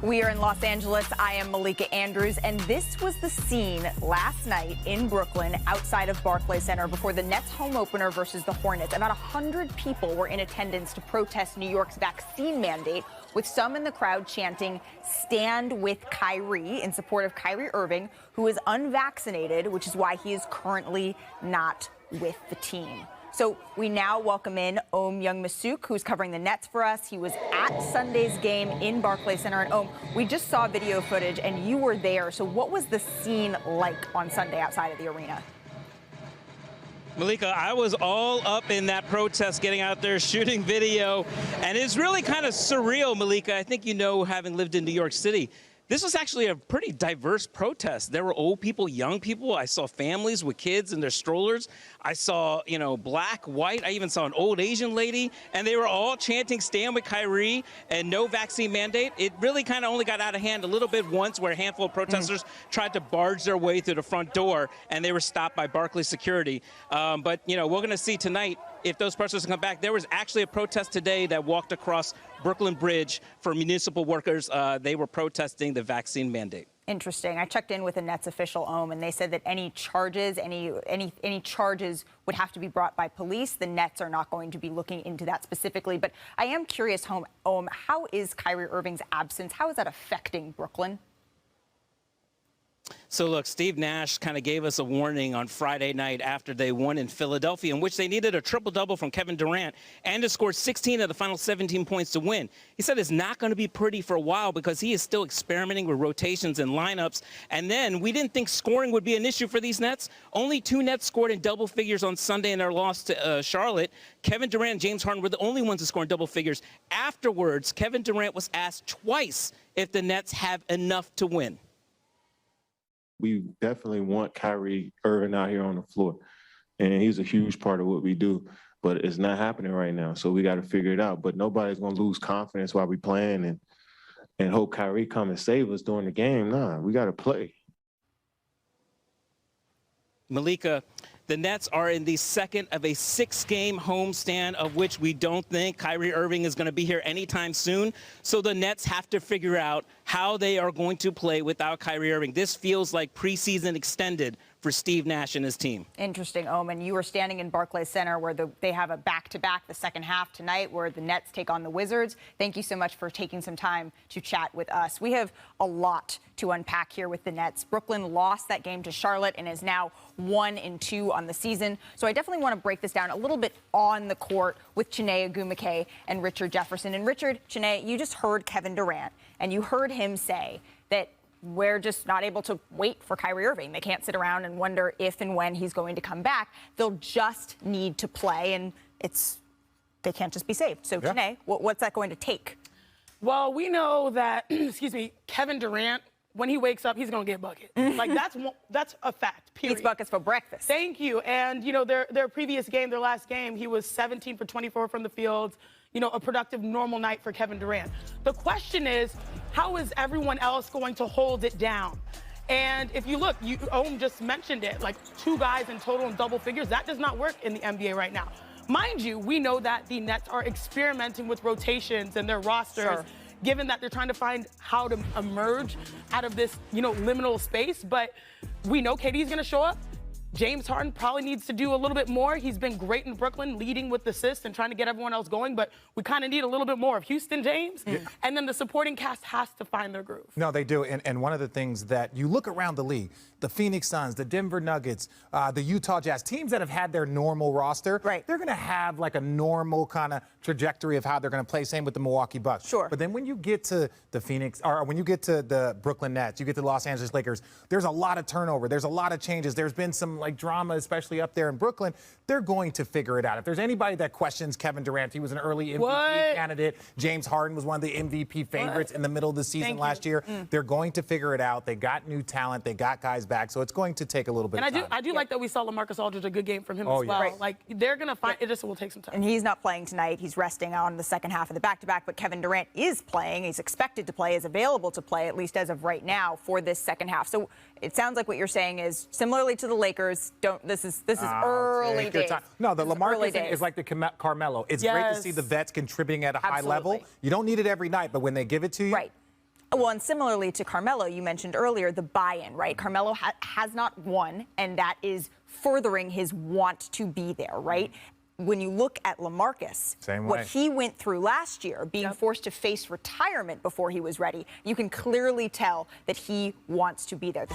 We are in Los Angeles. I am Malika Andrews, and this was the scene last night in Brooklyn outside of Barclays Center before the Nets home opener versus the Hornets. About 100 people were in attendance to protest New York's vaccine mandate, with some in the crowd chanting, "Stand with Kyrie," in support of Kyrie Irving, who is unvaccinated, which is why he is currently not with the team. So we now welcome in Young-Masuk, who's covering the Nets for us. He was at Sunday's game in Barclays Center. And we just saw video footage, and you were there. So what was the scene like on Sunday outside of the arena? Malika, I was all up in that protest, getting out there, shooting video. And it's really kind of surreal, Malika. I think you know, having lived in New York City. This was actually a pretty diverse protest. There were old people, young people. I saw families with kids in their strollers. I saw, black, white. I even saw an old Asian lady. And they were all chanting, "Stand with Kyrie," and no vaccine mandate. It really kind of only got out of hand a little bit once, where a handful of protesters tried to barge their way through the front door, and they were stopped by Barclays security. But we're going to see tonight if those protesters come back. There was actually a protest today that walked across Brooklyn Bridge for municipal workers. They were protesting the vaccine mandate. Interesting. I checked in with a Nets official, and they said that any charges, any charges would have to be brought by police. The Nets are not going to be looking into that specifically. But I am curious, how is Kyrie Irving's absence? How is that affecting Brooklyn? So, look, Steve Nash kind of gave us a warning on Friday night after they won in Philadelphia, in which they needed a triple-double from Kevin Durant and to score 16 of the final 17 points to win. He said it's not going to be pretty for a while because he is still experimenting with rotations and lineups. And then we didn't think scoring would be an issue for these Nets. Only 2 Nets scored in double figures on Sunday in their loss to Charlotte. Kevin Durant and James Harden were the only ones to score in double figures. Afterwards, Kevin Durant was asked twice if the Nets have enough to win. We definitely want Kyrie Irving out here on the floor, and he's a huge part of what we do, but it's not happening right now, so we got to figure it out. But nobody's going to lose confidence while we playing and hope Kyrie come and save us during the game. Nah, we got to play. Malika, the Nets are in the second of a 6-game homestand, of which we don't think Kyrie Irving is going to be here anytime soon. So the Nets have to figure out how they are going to play without Kyrie Irving. This feels like preseason extended for Steve Nash and his team. Interesting, Omen. You were standing in Barclays Center where they have a back-to-back the second half tonight where the Nets take on the Wizards. Thank you so much for taking some time to chat with us. We have a lot to unpack here with the Nets. Brooklyn lost that game to Charlotte and is now 1-2 on the season. So I definitely want to break this down a little bit on the court with Chiney Ogwumike and Richard Jefferson. And Richard, Chiney, you just heard Kevin Durant, and you heard him say that we're just not able to wait for Kyrie Irving. They can't sit around and wonder if and when he's going to come back. They'll just need to play, and they can't just be saved. So, yeah. Chiney, what's that going to take? Well, we know that, Kevin Durant, when he wakes up, he's going to get a bucket. Like, that's a fact, period. Eats buckets for breakfast. Thank you. And, their previous game, their last game, he was 17 for 24 from the field. A productive, normal night for Kevin Durant. The question is, how is everyone else going to hold it down? And if you look, Ohm just mentioned it, like 2 guys in total in double figures. That does not work in the NBA right now. Mind you, we know that the Nets are experimenting with rotations and their rosters, sure, given that they're trying to find how to emerge out of this, liminal space. But we know KD's going to show up. James Harden probably needs to do a little bit more. He's been great in Brooklyn, leading with assists and trying to get everyone else going, but we kind of need a little bit more of Houston James. Yeah. And then the supporting cast has to find their groove. No, they do. And one of the things that you look around the league, the Phoenix Suns, the Denver Nuggets, the Utah Jazz, teams that have had their normal roster, right, they're going to have like a normal kind of trajectory of how they're going to play. Same with the Milwaukee Bucks. Sure. But then when you get to the Phoenix, or when you get to the Brooklyn Nets, you get to the Los Angeles Lakers, there's a lot of turnover. There's a lot of changes. There's been some drama, especially up there in Brooklyn. They're going to figure it out. If there's anybody that questions Kevin Durant, he was an early MVP candidate. James Harden was one of the MVP favorites in the middle of the season last year. They're going to figure it out. They got new talent. They got guys back. So it's going to take a little bit of time. I do like that we saw LaMarcus Aldridge, a good game from him as well. Right. Like, they're going to find it, just will take some time. And he's not playing tonight. He's resting on the second half of the back-to-back, but Kevin Durant is playing. He's expected to play, is available to play, at least as of right now, for this second half. So it sounds like what you're saying is, similarly to the Lakers, this is early days. No, the LaMarcus thing is like the Carmelo. It's great to see the vets contributing at a high level. You don't need it every night, but when they give it to you, right. Well, and similarly to Carmelo, you mentioned earlier the buy-in, right? Carmelo has not won, and that is furthering his want to be there, right? When you look at LaMarcus, what he went through last year, being forced to face retirement before he was ready, you can clearly tell that he wants to be there.